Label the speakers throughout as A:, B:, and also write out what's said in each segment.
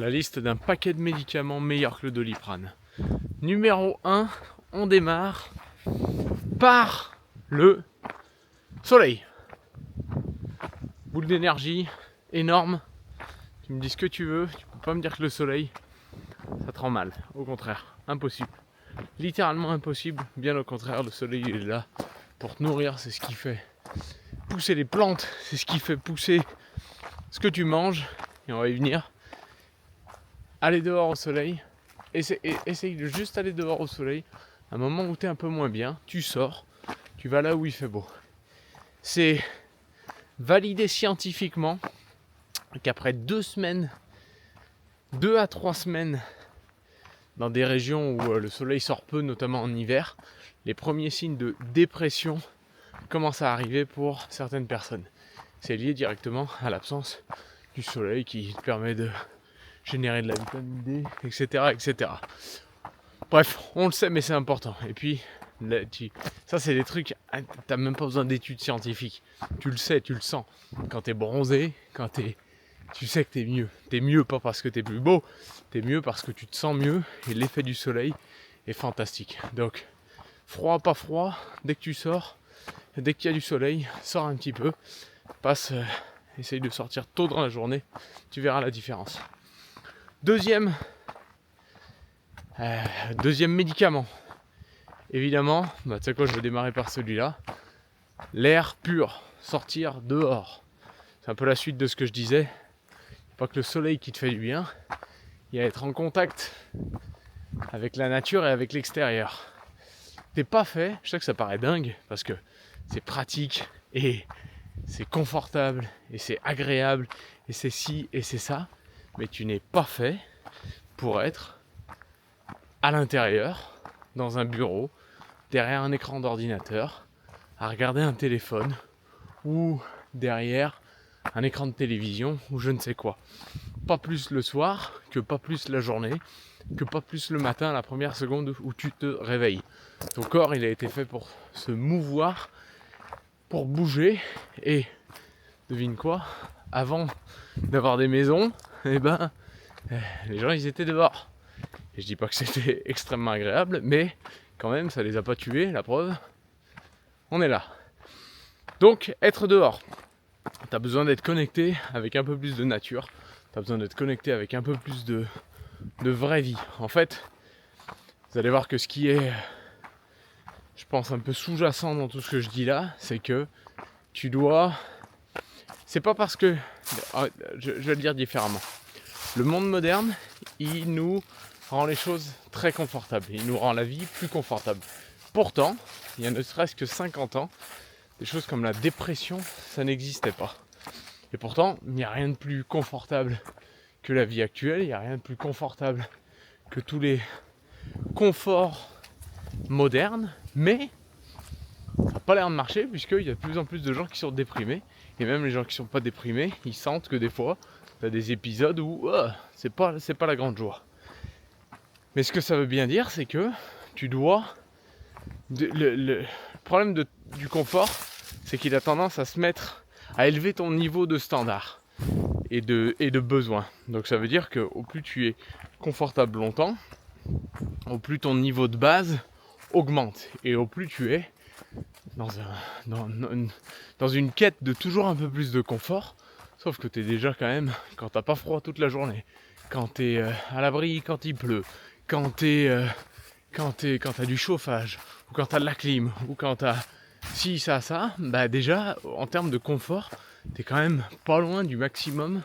A: La liste d'un paquet de médicaments meilleurs que le Doliprane. Numéro 1, on démarre par le soleil. Boule d'énergie énorme. Tu me dis ce que tu veux, tu peux pas me dire que le soleil, ça te rend mal. Au contraire, impossible. Littéralement impossible. Bien au contraire, le soleil il est là pour te nourrir, c'est ce qui fait pousser les plantes, c'est ce qui fait pousser ce que tu manges. Et on va y venir. Aller dehors au soleil, essaye de juste aller dehors au soleil. À un moment où tu es un peu moins bien, tu sors, tu vas là où il fait beau. C'est validé scientifiquement qu'après 2 à 3 semaines, dans des régions où le soleil sort peu, notamment en hiver, les premiers signes de dépression commencent à arriver pour certaines personnes. C'est lié directement à l'absence du soleil qui te permet de générer de la vitamine D, etc., etc. Bref, on le sait, mais c'est important. Et puis, ça c'est des trucs, t'as même pas besoin d'études scientifiques. Tu le sais, tu le sens. Quand t'es bronzé, tu sais que t'es mieux. T'es mieux pas parce que t'es plus beau, t'es mieux parce que tu te sens mieux. Et l'effet du soleil est fantastique. Donc, froid, pas froid, dès que tu sors, dès qu'il y a du soleil, sors un petit peu. Essaye de sortir tôt dans la journée, tu verras la différence. Deuxième médicament. Évidemment, tu sais quoi, je vais démarrer par celui-là. L'air pur, sortir dehors. C'est un peu la suite de ce que je disais. Pas que le soleil qui te fait du bien, il y a être en contact avec la nature et avec l'extérieur. T'es pas fait, je sais que ça paraît dingue, parce que c'est pratique et c'est confortable et c'est agréable et c'est ci et c'est ça, mais tu n'es pas fait pour être à l'intérieur, dans un bureau, derrière un écran d'ordinateur, à regarder un téléphone ou derrière un écran de télévision ou je ne sais quoi. Pas plus le soir, que pas plus la journée, que pas plus le matin, la première seconde où tu te réveilles. Ton corps, il a été fait pour se mouvoir, pour bouger, et devine quoi, avant d'avoir des maisons, les gens ils étaient dehors. Et je dis pas que c'était extrêmement agréable, mais quand même ça les a pas tués, la preuve, on est là. Donc être dehors, t'as besoin d'être connecté avec un peu plus de nature, t'as besoin d'être connecté avec un peu plus de vraie vie. En fait, vous allez voir que ce qui est, je pense, un peu sous-jacent dans tout ce que je dis là, c'est que tu dois... C'est pas parce que... Je vais le dire différemment. Le monde moderne, il nous rend les choses très confortables. Il nous rend la vie plus confortable. Pourtant, il y a ne serait-ce que 50 ans, des choses comme la dépression, ça n'existait pas. Et pourtant, il n'y a rien de plus confortable que la vie actuelle. Il n'y a rien de plus confortable que tous les conforts modernes. Mais ça n'a pas l'air de marcher puisqu'il y a de plus en plus de gens qui sont déprimés. Et même les gens qui ne sont pas déprimés, ils sentent que des fois, tu as des épisodes où c'est pas la grande joie. Mais ce que ça veut bien dire, c'est que tu dois... Le problème du confort, c'est qu'il a tendance à élever ton niveau de standard et de besoin. Donc ça veut dire que au plus tu es confortable longtemps, au plus ton niveau de base augmente. Et au plus tu es dans une quête de toujours un peu plus de confort, sauf que tu es déjà quand même, quand t'as pas froid toute la journée, quand tu es à l'abri quand il pleut, quand t'as du chauffage, ou quand t'as de la clim, ou quand t'as ça, bah déjà, en termes de confort, t'es quand même pas loin du maximum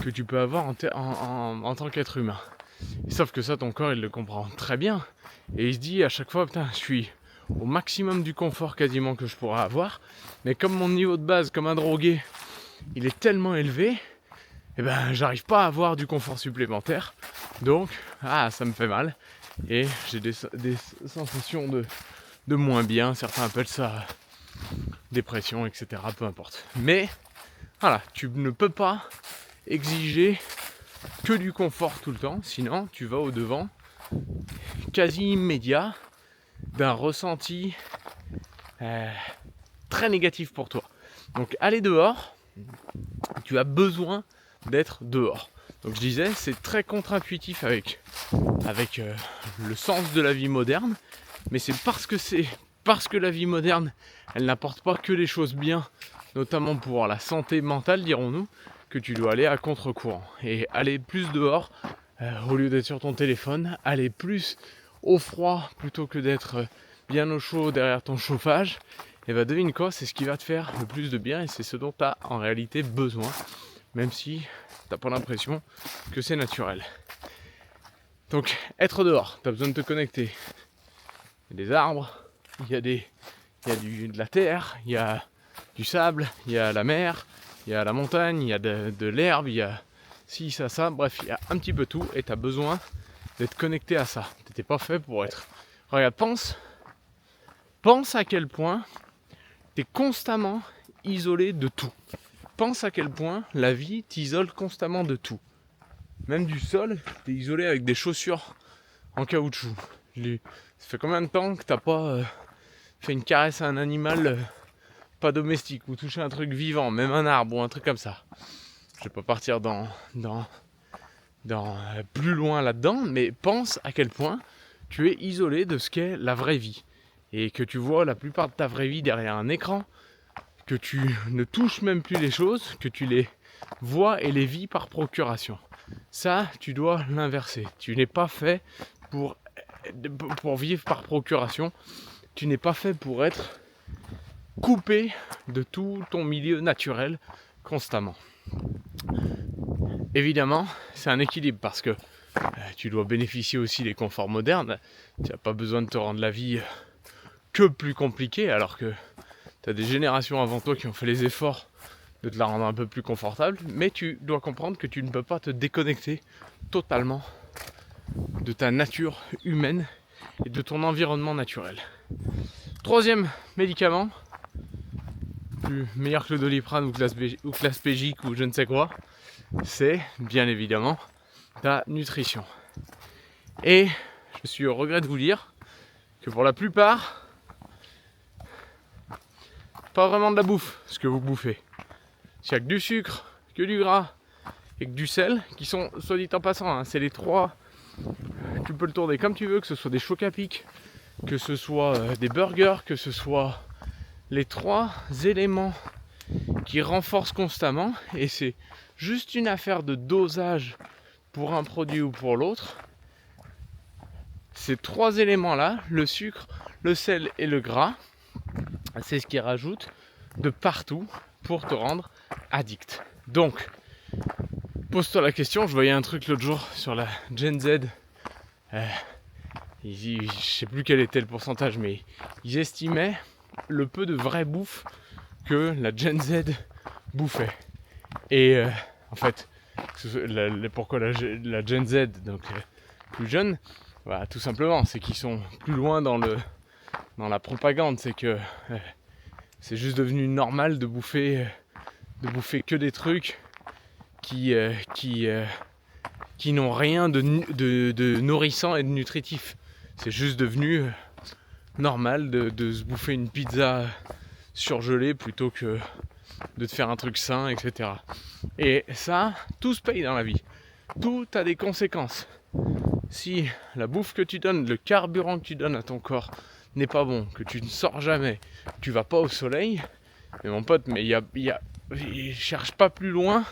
A: que tu peux avoir en tant qu'être humain. Et sauf que ça, ton corps, il le comprend très bien. Et il se dit à chaque fois, putain, je suis au maximum du confort quasiment que je pourrais avoir. Mais comme mon niveau de base, comme un drogué, il est tellement élevé, et j'arrive pas à avoir du confort supplémentaire. Donc, ça me fait mal. Et j'ai des sensations de moins bien. Certains appellent ça dépression, etc. Peu importe. Mais, voilà, tu ne peux pas exiger que du confort tout le temps. Sinon, tu vas au devant quasi immédiat d'un ressenti très négatif pour toi. Donc aller dehors, tu as besoin d'être dehors. Donc je disais, c'est très contre-intuitif avec le sens de la vie moderne, mais c'est parce que la vie moderne, elle n'apporte pas que des choses bien, notamment pour la santé mentale, dirons-nous, que tu dois aller à contre-courant et aller plus dehors au lieu d'être sur ton téléphone, aller plus au froid plutôt que d'être bien au chaud derrière ton chauffage. Et bah devine quoi, c'est ce qui va te faire le plus de bien et c'est ce dont tu as en réalité besoin, même si t'as pas l'impression que c'est naturel. Donc être dehors, tu as besoin de te connecter. Il y a des arbres, il y a de la terre, il y a du sable, il y a la mer, il y a la montagne, il y a de l'herbe, il y a ci, ça, bref, il y a un petit peu tout et tu as besoin d'être connecté à ça. T'étais pas fait pour être... Regarde, pense à quel point tu es constamment isolé de tout. Pense à quel point la vie t'isole constamment de tout. Même du sol, tu es isolé avec des chaussures en caoutchouc. Ça fait combien de temps que t'as pas fait une caresse à un animal pas domestique ou touché un truc vivant, même un arbre ou un truc comme ça. Je vais pas partir dans plus loin là-dedans, mais pense à quel point tu es isolé de ce qu'est la vraie vie. Et que tu vois la plupart de ta vraie vie derrière un écran, que tu ne touches même plus les choses, que tu les vois et les vis par procuration. Ça, tu dois l'inverser. Tu n'es pas fait pour vivre par procuration. Tu n'es pas fait pour être coupé de tout ton milieu naturel constamment. Évidemment, c'est un équilibre parce que tu dois bénéficier aussi des conforts modernes. Tu n'as pas besoin de te rendre la vie que plus compliquée alors que tu as des générations avant toi qui ont fait les efforts de te la rendre un peu plus confortable, mais tu dois comprendre que tu ne peux pas te déconnecter totalement de ta nature humaine et de ton environnement naturel. Troisième médicament, plus meilleur que le Doliprane ou que l'Aspégique ou je ne sais quoi, c'est bien évidemment ta nutrition. Et je suis au regret de vous dire que pour la plupart, pas vraiment de la bouffe ce que vous bouffez. Il n'y a que du sucre, que du gras et que du sel qui sont, soit dit en passant, c'est les trois, tu peux le tourner comme tu veux, que ce soit des chocs à pic, que ce soit des burgers, que ce soit les trois éléments qui renforcent constamment, et c'est juste une affaire de dosage pour un produit ou pour l'autre. Ces trois éléments-là, le sucre, le sel et le gras, c'est ce qui rajoute de partout pour te rendre addict. Donc, pose-toi la question, je voyais un truc l'autre jour sur la Gen Z, je sais plus quel était le pourcentage, mais ils estimaient le peu de vraie bouffe que la Gen Z bouffait. Et en fait, pourquoi la Gen Z, donc plus jeune, bah, tout simplement, c'est qu'ils sont plus loin dans la propagande, c'est que c'est juste devenu normal de bouffer que des trucs qui n'ont rien de nourrissant et de nutritif. C'est juste devenu normal de se bouffer une pizza surgelée plutôt que de te faire un truc sain, etc. Et ça, tout se paye dans la vie. Tout a des conséquences. Si la bouffe que tu donnes, le carburant que tu donnes à ton corps n'est pas bon, que tu ne sors jamais, que tu vas pas au soleil, mais mon pote, mais il cherche pas plus loin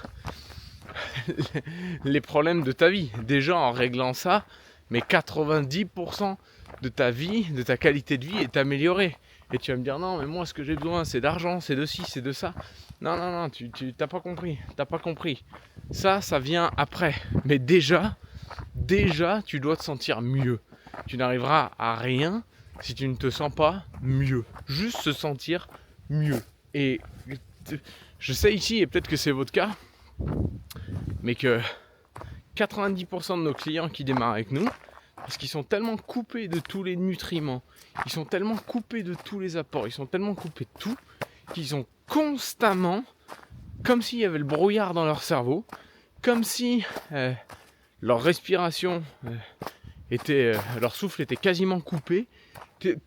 A: les problèmes de ta vie. Déjà en réglant ça, mais 90% de ta vie, de ta qualité de vie est améliorée. Et tu vas me dire non, mais moi ce que j'ai besoin c'est d'argent, c'est de ci, c'est de ça. Non, tu t'as pas compris. Ça vient après. Mais déjà, tu dois te sentir mieux. Tu n'arriveras à rien si tu ne te sens pas mieux. Juste se sentir mieux. Et je sais ici, et peut-être que c'est votre cas, mais que 90% de nos clients qui démarrent avec nous, parce qu'ils sont tellement coupés de tous les nutriments, ils sont tellement coupés de tous les apports, ils sont tellement coupés de tout, qu'ils ont constamment, comme s'il y avait le brouillard dans leur cerveau, comme si leur respiration leur souffle était quasiment coupé.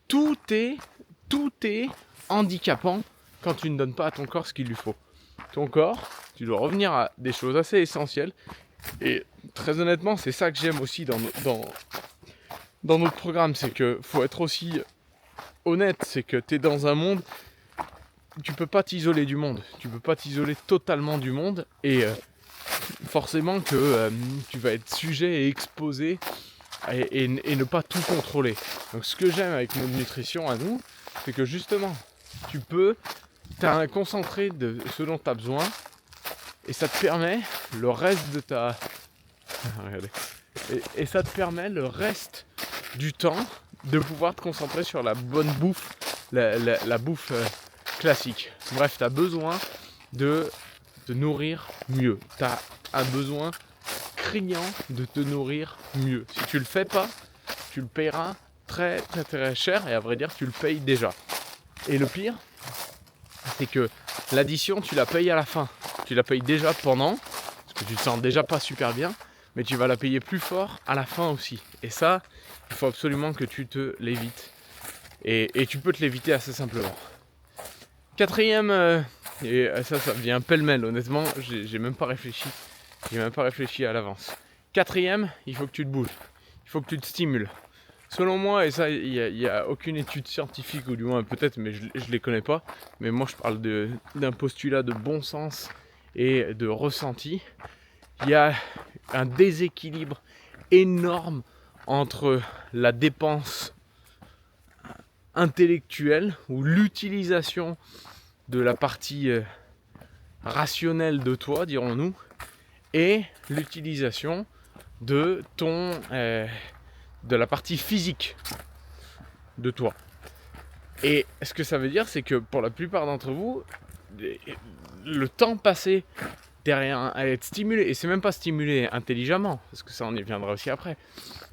A: Tout est handicapant quand tu ne donnes pas à ton corps ce qu'il lui faut. Ton corps, tu dois revenir à des choses assez essentielles, Et très honnêtement, c'est ça que j'aime aussi dans notre programme, c'est que faut être aussi honnête, c'est que tu es dans un monde, tu peux pas t'isoler du monde, tu peux pas t'isoler totalement du monde, et forcément que tu vas être sujet et exposé et ne pas tout contrôler. Donc ce que j'aime avec notre nutrition à nous, c'est que justement, t'as un concentré de ce dont tu as besoin, et ça te permet le reste de ta... Regardez. Et ça te permet le reste du temps de pouvoir te concentrer sur la bonne bouffe, la bouffe classique. Bref, tu as besoin de te nourrir mieux. Tu as un besoin criant de te nourrir mieux. Si tu le fais pas, tu le payeras très très très cher, et à vrai dire tu le payes déjà. Et le pire, c'est que l'addition tu la payes à la fin. Tu la payes déjà pendant, parce que tu te sens déjà pas super bien, mais tu vas la payer plus fort à la fin aussi. Et ça, il faut absolument que tu te l'évites. Et tu peux te l'éviter assez simplement. Quatrième, et ça vient pêle-mêle, honnêtement, j'ai même pas réfléchi. J'ai même pas réfléchi à l'avance. Quatrième, il faut que tu te bouges. Il faut que tu te stimules. Selon moi, et ça, il n'y a aucune étude scientifique, ou du moins peut-être, mais je ne les connais pas. Mais moi, je parle d'un postulat de bon sens et de ressenti. Il y a un déséquilibre énorme entre la dépense intellectuelle, ou l'utilisation de la partie rationnelle de toi, dirons-nous, et l'utilisation de de la partie physique de toi. Et ce que ça veut dire, c'est que pour la plupart d'entre vous, le temps passé derrière à être stimulé, et c'est même pas stimulé intelligemment, parce que ça on y viendra aussi après,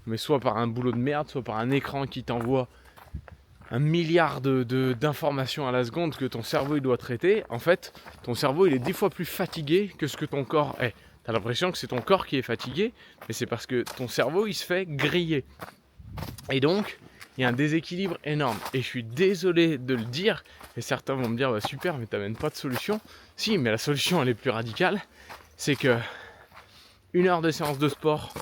A: mais soit par un boulot de merde, soit par un écran qui t'envoie 1 milliard d'informations à la seconde que ton cerveau il doit traiter. En fait, ton cerveau il est 10 fois plus fatigué que ce que ton corps est. T'as l'impression que c'est ton corps qui est fatigué, mais c'est parce que ton cerveau il se fait griller. Et donc, il y a un déséquilibre énorme. Et je suis désolé de le dire, et certains vont me dire bah, super, mais t'amènes pas de solution. Si, mais la solution elle est plus radicale. C'est que 1 heure de séance de sport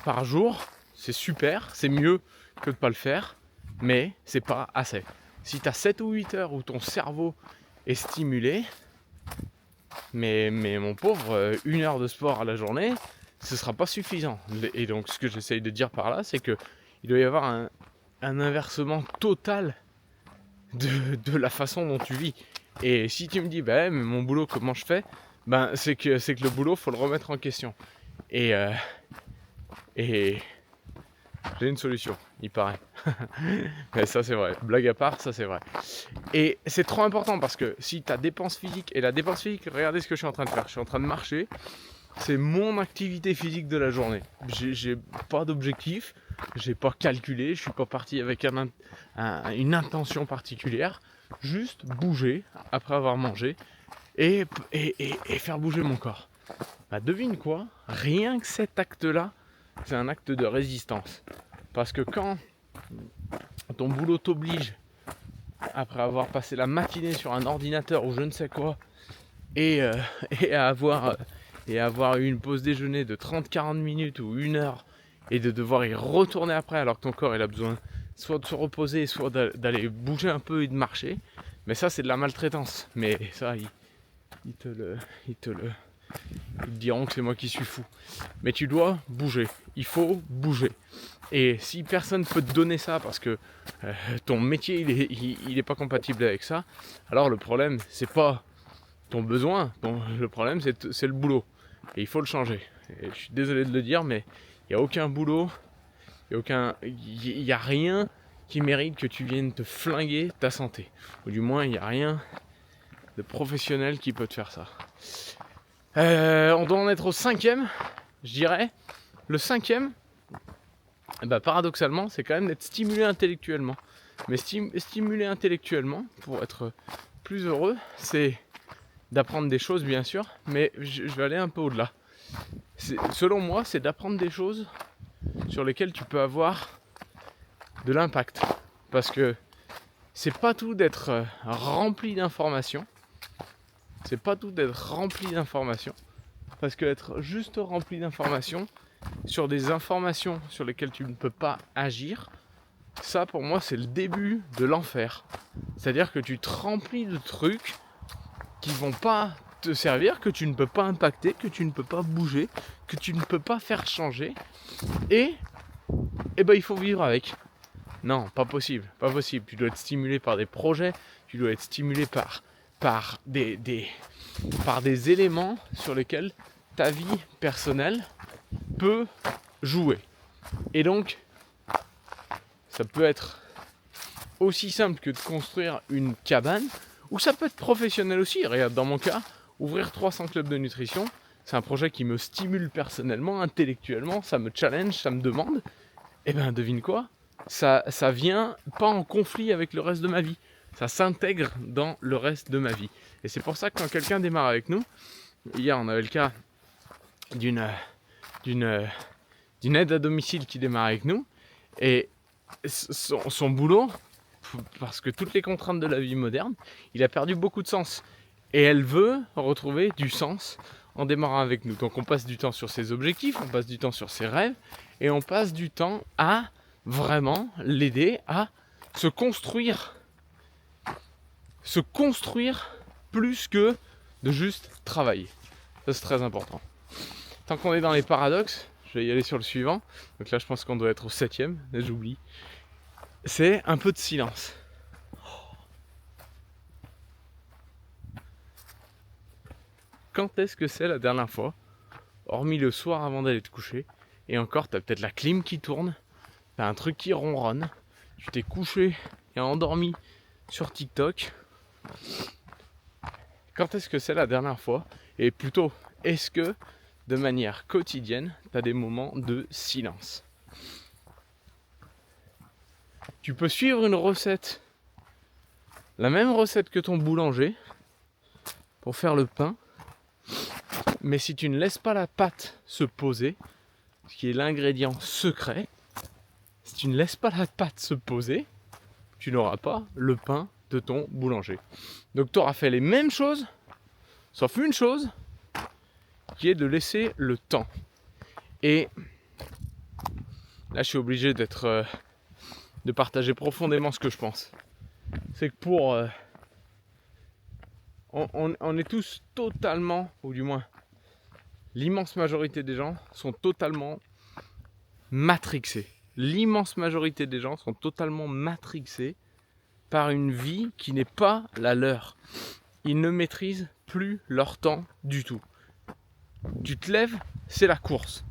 A: par jour, c'est super, c'est mieux que de pas le faire, mais c'est pas assez. Si tu as 7 ou 8 heures où ton cerveau est stimulé, mais mon pauvre, 1 heure de sport à la journée, ce sera pas suffisant. Et donc ce que j'essaye de dire par là, c'est que il doit y avoir un inversement total de la façon dont tu vis. Et si tu me dis bah mais mon boulot comment je fais, ben c'est que le boulot faut le remettre en question. Et j'ai une solution, il paraît. Mais ça c'est vrai, blague à part, ça c'est vrai. Et c'est trop important parce que si ta dépense physique, et la dépense physique, regardez ce que je suis en train de faire, je suis en train de marcher, c'est mon activité physique de la journée. J'ai pas d'objectif, j'ai pas calculé, je suis pas parti avec une intention particulière, juste bouger après avoir mangé et faire bouger mon corps. Bah devine quoi, rien que cet acte-là, c'est un acte de résistance. Parce que quand ton boulot t'oblige, après avoir passé la matinée sur un ordinateur ou je ne sais quoi, et à avoir eu une pause déjeuner de 30-40 minutes ou 1 heure, et de devoir y retourner après alors que ton corps il a besoin soit de se reposer, soit d'aller bouger un peu et de marcher, mais ça c'est de la maltraitance. Mais ça, ils te diront que c'est moi qui suis fou. Mais tu dois bouger, il faut bouger. Et si personne peut te donner ça parce que ton métier il est pas compatible avec ça, alors le problème c'est pas ton besoin, le problème c'est le boulot. Et il faut le changer. Et je suis désolé de le dire, mais il n'y a aucun boulot, il n'y a rien qui mérite que tu viennes te flinguer ta santé. Ou du moins, il n'y a rien de professionnel qui peut te faire ça. On doit en être au 5e, je dirais. Le 5e, bah, paradoxalement, c'est quand même d'être stimulé intellectuellement. Mais stimuler intellectuellement, pour être plus heureux, c'est d'apprendre des choses, bien sûr, mais je vais aller un peu au-delà. Selon moi, c'est d'apprendre des choses sur lesquelles tu peux avoir de l'impact. Parce que c'est pas tout d'être rempli d'informations. Parce que être juste rempli d'informations, sur des informations sur lesquelles tu ne peux pas agir, ça pour moi c'est le début de l'enfer. C'est-à-dire que tu te remplis de trucs qui vont pas te servir, que tu ne peux pas impacter, que tu ne peux pas bouger, que tu ne peux pas faire changer. Et ben il faut vivre avec. Non, pas possible, pas possible. Tu dois être stimulé par des projets, tu dois être stimulé par des éléments sur lesquels ta vie personnelle peut jouer. Et donc, ça peut être aussi simple que de construire une cabane, ou ça peut être professionnel aussi. Regarde, dans mon cas, ouvrir 300 clubs de nutrition, c'est un projet qui me stimule personnellement, intellectuellement, ça me challenge, ça me demande. Et ben devine quoi, ça vient pas en conflit avec le reste de ma vie. Ça s'intègre dans le reste de ma vie. Et c'est pour ça que quand quelqu'un démarre avec nous, hier on avait le cas d'une aide à domicile qui démarre avec nous, et son boulot, parce que toutes les contraintes de la vie moderne, il a perdu beaucoup de sens. Et elle veut retrouver du sens en démarrant avec nous. Donc on passe du temps sur ses objectifs, on passe du temps sur ses rêves, et on passe du temps à vraiment l'aider à se construire plus que de juste travailler. Ça c'est très important. Tant qu'on est dans les paradoxes, je vais y aller sur le suivant. Donc là je pense qu'on doit être au 7e, j'oublie. C'est un peu de silence. Quand est-ce que c'est la dernière fois, hormis le soir avant d'aller te coucher, et encore t'as peut-être la clim qui tourne, t'as un truc qui ronronne, tu t'es couché et endormi sur TikTok. Quand est-ce que c'est la dernière fois, et plutôt, est-ce que de manière quotidienne, t'as des moments de silence? Tu peux suivre une recette, la même recette que ton boulanger, pour faire le pain, mais si tu ne laisses pas la pâte se poser, ce qui est l'ingrédient secret, si tu ne laisses pas la pâte se poser, tu n'auras pas le pain de ton boulanger. Donc tu auras fait les mêmes choses, sauf une chose, qui est de laisser le temps. Et là je suis obligé de partager profondément ce que je pense. C'est que on est tous totalement, ou du moins l'immense majorité des gens sont totalement matrixés. L'immense majorité des gens sont totalement matrixés par une vie qui n'est pas la leur. Ils ne maîtrisent plus leur temps du tout. Tu te lèves, c'est la course.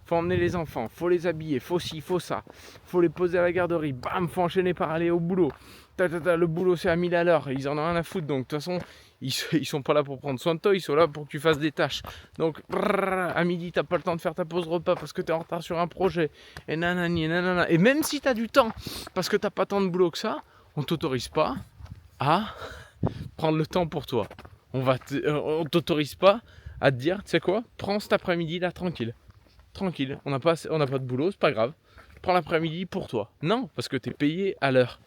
A: Faut emmener les enfants, faut les habiller, faut ci, faut ça. Faut les poser à la garderie, bam, faut enchaîner par aller au boulot. Le boulot c'est à 1000 à l'heure, ils en ont rien à foutre, donc de toute façon, ils sont pas là pour prendre soin de toi, ils sont là pour que tu fasses des tâches. Donc, à midi, t'as pas le temps de faire ta pause repas parce que t'es en retard sur un projet. Et nanani, nanana. Et même si t'as du temps, parce que t'as pas tant de boulot que ça, on t'autorise pas à prendre le temps pour toi. On t'autorise pas à te dire, tu sais quoi, prends cet après-midi là tranquille. Tranquille, on n'a pas de boulot, c'est pas grave. Prends l'après-midi pour toi. Non, parce que t'es payé à l'heure.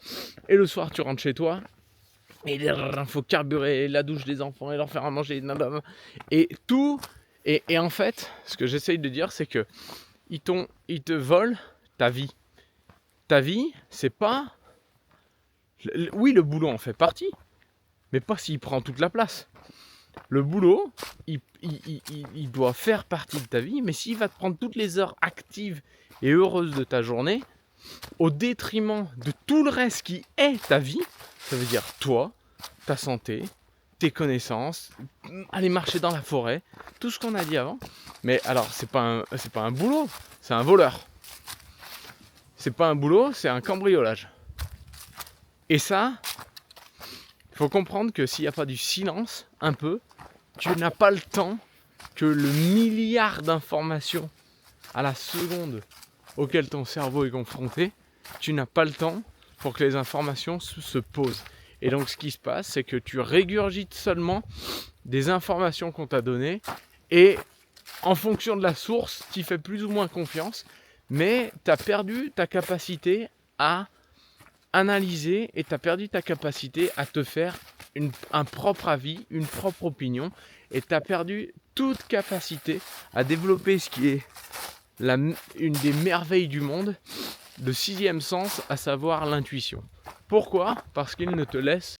A: Et le soir, tu rentres chez toi, et il faut carburer la douche des enfants et leur faire à manger. Et tout. Et en fait, ce que j'essaye de dire, c'est que ils te volent ta vie. Ta vie, c'est pas. Oui, le boulot en fait partie, mais pas s'il prend toute la place. Le boulot, il doit faire partie de ta vie, mais s'il va te prendre toutes les heures actives et heureuses de ta journée, au détriment de tout le reste qui est ta vie, ça veut dire toi, ta santé, tes connaissances, aller marcher dans la forêt, tout ce qu'on a dit avant. Mais alors, c'est pas un boulot, c'est un voleur. C'est pas un boulot, c'est un cambriolage. Et ça, il faut comprendre que s'il n'y a pas du silence, un peu, tu n'as pas le temps que le milliard d'informations à la seconde auquel ton cerveau est confronté, tu n'as pas le temps pour que les informations se posent. Et donc ce qui se passe, c'est que tu régurgites seulement des informations qu'on t'a données et en fonction de la source, tu y fais plus ou moins confiance, mais tu as perdu ta capacité à analyser et tu as perdu ta capacité à te faire un propre avis, une propre opinion, et tu as perdu toute capacité à développer ce qui est une des merveilles du monde, le sixième sens, à savoir l'intuition. Pourquoi ? Parce qu'il ne te laisse